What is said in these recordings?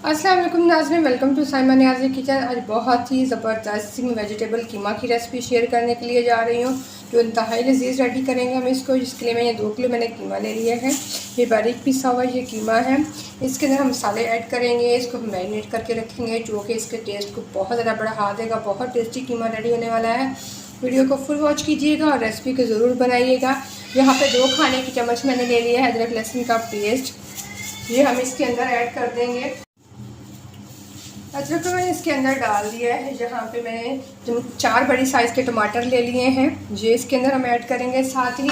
अस्सलाम वालेकुम नाज़रीन, welcome to Saima Niazi kitchen. आज बहुत ही ज़बरदस्त सी वेजिटेबल कीमा की रेसिपी शेयर करने के लिए जा रही हूँ, जो इंतहाई लजीज़ रेडी करेंगे हम इसको। जिसके लिए मैंने 2 किलो मैंने कीमा ले लिया है। ये बारीक पिसा हुआ ये कीमा है। इसके अंदर हम मसाले ऐड करेंगे, इसको मैरिनेट करके रखेंगे, जो कि इसके टेस्ट को बहुत ज़्यादा बढ़ा देगा। बहुत टेस्टी कीमा रेडी होने वाला है। वीडियो को फुल वॉच कीजिएगा और रेसिपी को ज़रूर बनाइएगा। यहाँ पर 2 खाने की चम्मच मैंने ले लिया है अदरक लहसुन का पेस्ट, ये हम इसके अंदर ऐड कर देंगे। अदरक को मैंने इसके अंदर डाल दिया है। यहाँ पे मैंने 4 बड़ी साइज़ के टमाटर ले लिए हैं, ये इसके अंदर हम ऐड करेंगे साथ ही।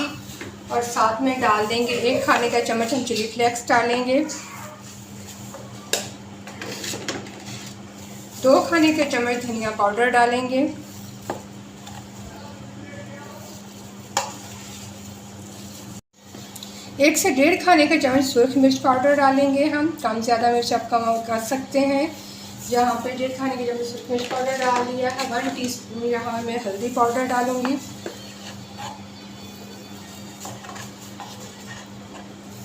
और साथ में डाल देंगे 1 खाने का चम्मच हम चिली फ्लेक्स डालेंगे, 2 खाने के चम्मच धनिया पाउडर डालेंगे, 1 से 1.5 खाने का चम्मच सुरख मिर्च पाउडर डालेंगे हम। कम ज़्यादा मिर्च आप कम कर सकते हैं। यहाँ पे 1.5 खाने के चम्मच सुरख मिर्च पाउडर डाल दिया है। 1 टीस्पून यहाँ मैं हल्दी पाउडर डालूँगी,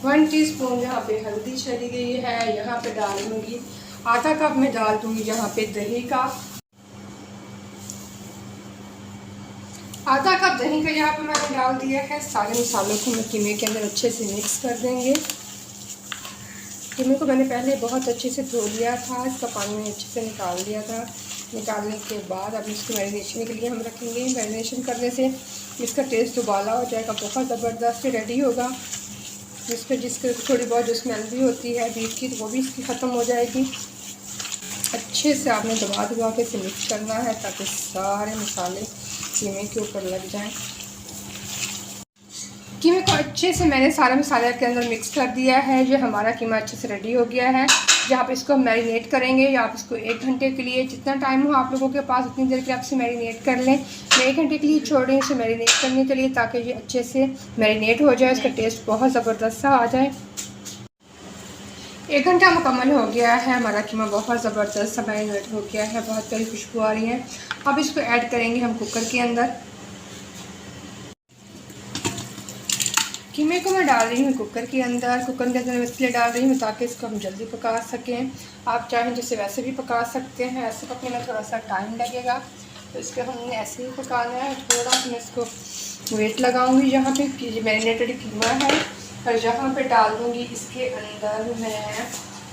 1 टीस्पून यहाँ पे हल्दी चली गई है। यहाँ पे डाल दूँगी आधा कप में डाल दूँगी यहाँ पे दही का, आधा कप दही का यहाँ पे मैंने डाल दिया है। सारे मसालों को मैं कीमे के अंदर अच्छे से मिक्स कर देंगे। कीमे को मैंने पहले बहुत अच्छे से धो लिया था, इसका पानी मैंने अच्छे से निकाल दिया था। निकालने के बाद अब इसको मैरिनेशन के लिए हम रखेंगे। मैरिनेशन करने से इसका टेस्ट उबाला हो जाएगा, बहुत ज़बरदस्त रेडी होगा। इस पर जिसके थोड़ी बहुत जो स्मेल भी होती है बीफ की, तो वो भी इसकी ख़त्म हो जाएगी। अच्छे से आपने दबा के इसे मिक्स करना है ताकि सारे मसाले कीमे के ऊपर लग जाएं। कीमे को अच्छे से मैंने सारे मसाले के अंदर मिक्स कर दिया है। जो हमारा कीमा अच्छे से रेडी हो गया है। जहाँ पे इसको मैरिनेट करेंगे या आप इसको 1 घंटे के लिए, जितना टाइम हो आप लोगों के पास उतनी देर के लिए आप इसे मैरिनेट कर लें। मैं 1 घंटे के लिए छोड़ रही हूँ इसे मैरिनेट करने के लिए, ताकि ये अच्छे से मैरिनेट हो जाए, इसका टेस्ट बहुत ज़बरदस्त सा आ जाए। 1 घंटा मुकम्मल हो गया है, हमारा कीमा बहुत ज़बरदस्त सा मैरिनेट हो गया है, बहुत प्यारी खुशबू आ रही है। अब इसको ऐड करेंगे हम कुकर के अंदर। कीमे को मैं डाल रही हूँ कुकर के अंदर। कुकर के अंदर मैं इसलिए डाल रही हूँ ताकि इसको हम जल्दी पका सकें। आप चाहें जैसे वैसे भी पका सकते हैं, ऐसे पकने में थोड़ा सा टाइम लगेगा, तो इसको हमने ऐसे ही पकाना है। थोड़ा सा मैं इसको वेट लगाऊंगी यहाँ पे कि मैरिनेटेड कीमा है। और यहाँ पे डाल दूँगी इसके अंदर मैं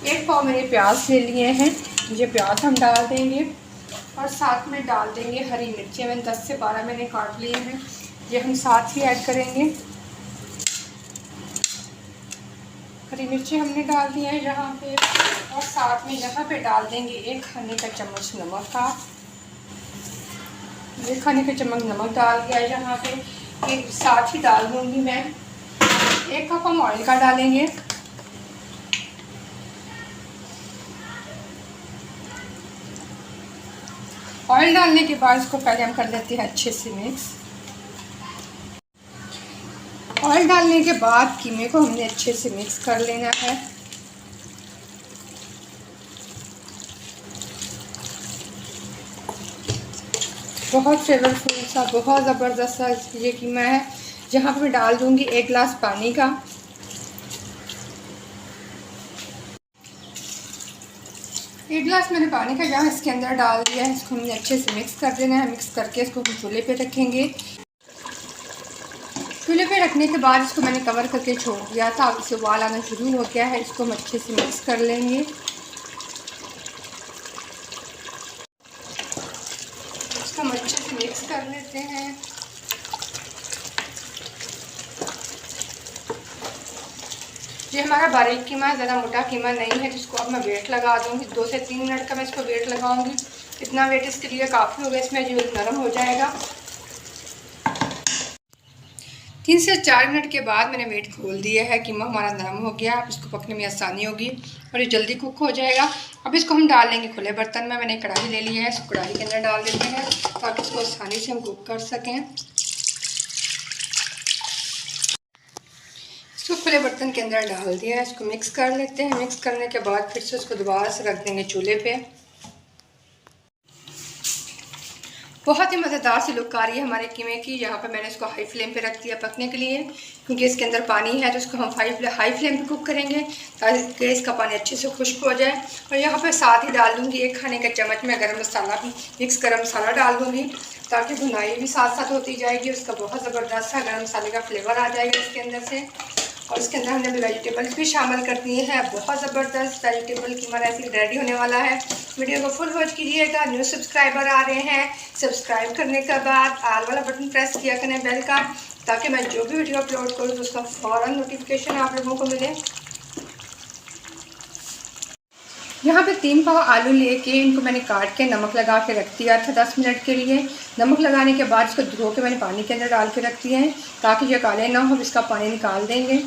1 पाव मैंने प्याज ले लिए हैं, ये प्याज हम डाल देंगे। और साथ में डाल देंगे हरी मिर्चें, मैंने 10 से 12 मैंने काट लिए हैं, ये हम साथ ही ऐड करेंगे। हरी मिर्ची हमने डाल दिया है यहाँ पे। और साथ में यहाँ पे डाल देंगे 1 खाने का चम्मच नमक का, 1 खाने का चम्मच नमक डाल दिया है यहाँ पे। एक साथ ही डाल दूँगी मैं 1 कप हम ऑयल का डालेंगे। ऑयल डालने के बाद इसको पहले हम कर लेते हैं अच्छे से मिक्स। ऑयल डालने के बाद कीमे को हमने अच्छे से मिक्स कर लेना है। बहुत फ्लेवरफुल सा, बहुत ज़बरदस्त सा ये कीमा है। जहाँ पर मैं डाल दूँगी 1 गिलास पानी का। एक गिलास मैंने पानी का जहाँ इसके अंदर डाल दिया है, इसको हमने अच्छे से मिक्स कर देना है। मिक्स करके इसको हम चूल्हे पे रखेंगे। चूल्हे पे रखने के बाद इसको मैंने कवर करके छोड़ दिया था। अब इसे उबाल आना शुरू हो गया है, इसको हम अच्छे से मिक्स कर लेंगे। इसको हम अच्छे से मिक्स कर लेते हैं। ये हमारा बारीक कीमा है, ज़्यादा मोटा कीमा नहीं है, जिसको अब मैं वेट लगा दूँगी। 2 से 3 मिनट का मैं इसको वेट लगाऊंगी। इतना वेट इसके लिए काफ़ी होगा, इसमें जो नरम हो जाएगा। 3 से 4 मिनट के बाद मैंने वेट खोल दिया है, कीमा हमारा नरम हो गया। अब इसको पकने में आसानी होगी और ये जल्दी कुक हो जाएगा। अब इसको हम डाल लेंगे खुले बर्तन में। मैंने कढ़ाई ले ली है, इसको कढ़ाई के अंदर डाल देते हैं ताकि इसको आसानी से हम कुक कर सकें। इसको खुले बर्तन के अंदर डाल दिया है, इसको मिक्स कर लेते हैं। मिक्स करने के बाद फिर से इसको दोबारा से रख देंगे चूल्हे पे। बहुत ही मज़ेदार सी लुक आ रही है हमारे कीमे की। यहाँ पर मैंने इसको हाई फ्लेम पे रख दिया पकने के लिए, क्योंकि इसके अंदर पानी है तो इसको हम हाई फ्लेम पे कुक करेंगे ताकि इसका पानी अच्छे से खुश्क हो जाए। और यहाँ पर साथ ही डाल दूँगी 1 खाने का चम्मच में गरम मसाला भी, मिक्स गरम मसाला डाल दूँगी ताकि भुनाई भी साथ साथ होती जाएगी। उसका बहुत ज़बरदस्त सा गरम मसाले का फ्लेवर आ जाएगा इसके अंदर से। और इसके अंदर हमने वेजिटेबल्स भी शामिल कर दिए हैं। बहुत ज़बरदस्त वेजिटेबल कीमा रेसिपी रेडी होने वाला है। वीडियो को फुल वॉच कीजिएगा। न्यू सब्सक्राइबर आ रहे हैं, सब्सक्राइब करने के बाद आल वाला बटन प्रेस किया करें बेल का, ताकि मैं जो भी वीडियो अपलोड करूँ तो उसका फ़ौरन नोटिफिकेशन आप लोगों को मिले। यहाँ पे 3 पाव आलू लेके इनको मैंने काट के नमक लगा के रख दिया था 10 मिनट के लिए। नमक लगाने के बाद इसको धो के मैंने पानी के अंदर डाल के रख दिए हैं ताकि ये काले ना हो। इसका पानी निकाल देंगे।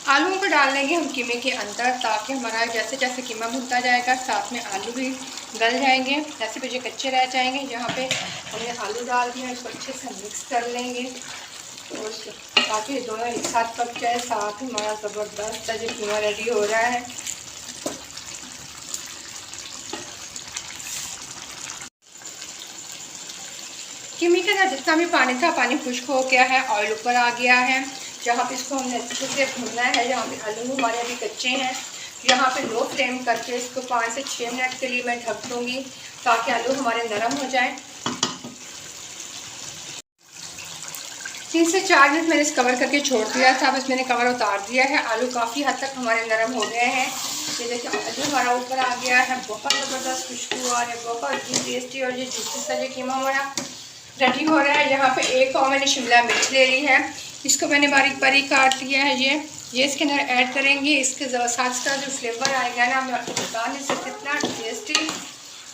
आलूओं को डाल देंगे हम कीमे के अंदर ताकि हमारा जैसे जैसे कीमा भुनता जाएगा साथ में आलू भी गल जाएंगे, जैसे बचे कच्चे रह जाएंगे। यहाँ पे हमने आलू डाल दिया, इसको अच्छे से मिक्स कर लेंगे तो ताकि दोनों एक साथ पक जाए। साथ ही हमारा ज़बरदस्त जो कीमा रेडी हो रहा है। कीमे के अंदर जितना भी पानी था पानी खुश्क हो गया है, ऑयल ऊपर आ गया है। जहाँ पे इसको हमने अच्छे से भूनना है, जहाँ पे आलू हमारे अभी कच्चे हैं, यहाँ पे लो फ्लेम करके इसको 5 से 6 मिनट के लिए मैं ढक दूँगी ताकि आलू हमारे नरम हो जाएं। 3 से 4 मिनट मैंने इस कवर करके छोड़ दिया था। बस मैंने कवर उतार दिया है। आलू काफ़ी हद तक हमारे नरम हो गए हैं। ये देखिए आलू हमारा ऊपर आ गया है। बहुत ज़बरदस्त खुशबू आ रही है, बहुत ही टेस्टी और ये जूसी सा जो कीमा हमारा रेडी हो रहा है। यहाँ पे 1 पाव मैंने शिमला मिर्च ले ली है, इसको मैंने बारीक बारीक काट दिया है। ये इसके अंदर ऐड करेंगे। इसके साथ इसका जो फ्लेवर आएगा ना, मैं आपको बता नहीं सकती इतना टेस्टी,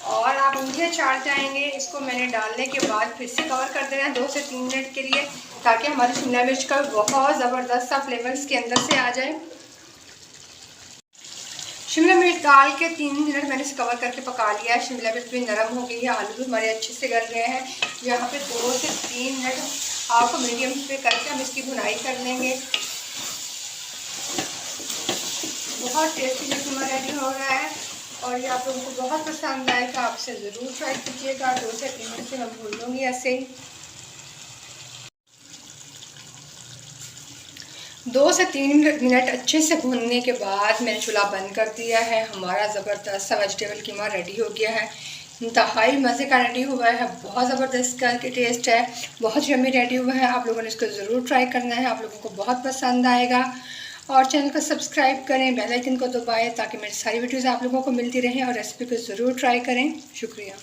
और आप उंगलियां चाट जाएंगे। इसको मैंने डालने के बाद फिर से कवर कर देना है 2 से 3 मिनट के लिए ताकि हमारी शिमला मिर्च का बहुत ज़बरदस्त सा फ्लेवर इसके अंदर से आ जाए। शिमला मिर्च डाल के 3 मिनट मैंने इसे कवर करके पका लिया है। शिमला मिर्च भी नरम हो गई है, आलू भी हमारे अच्छे से गल गए हैं। यहाँ पे 2 से 3 मिनट आपको मीडियम पे करके हम इसकी भुनाई कर लेंगे। बहुत टेस्टी जो कीमा रेडी हो रहा है और ये आप लोगों को बहुत पसंद आएगा। आप इसे ज़रूर ट्राई कीजिएगा। 2 से 3 मिनट से मैं भून लूँगी ऐसे ही। 2 से 3 मिनट अच्छे से भूनने के बाद मैंने चूल्हा बंद कर दिया है। हमारा ज़बरदस्त सा वेजिटेबल कीमा रेडी हो गया है। इंतहाई मज़े का रेडी हुआ है, बहुत ज़बरदस्त का टेस्ट है, बहुत यम्मी रेडी हुआ है। आप लोगों ने इसको ज़रूर ट्राई करना है, आप लोगों को बहुत पसंद आएगा। और चैनल को सब्सक्राइब करें, बेल आइकन को दबाएं ताकि मेरी सारी वीडियोज़ आप लोगों को मिलती रहें, और रेसिपी को ज़रूर ट्राई करें। शुक्रिया।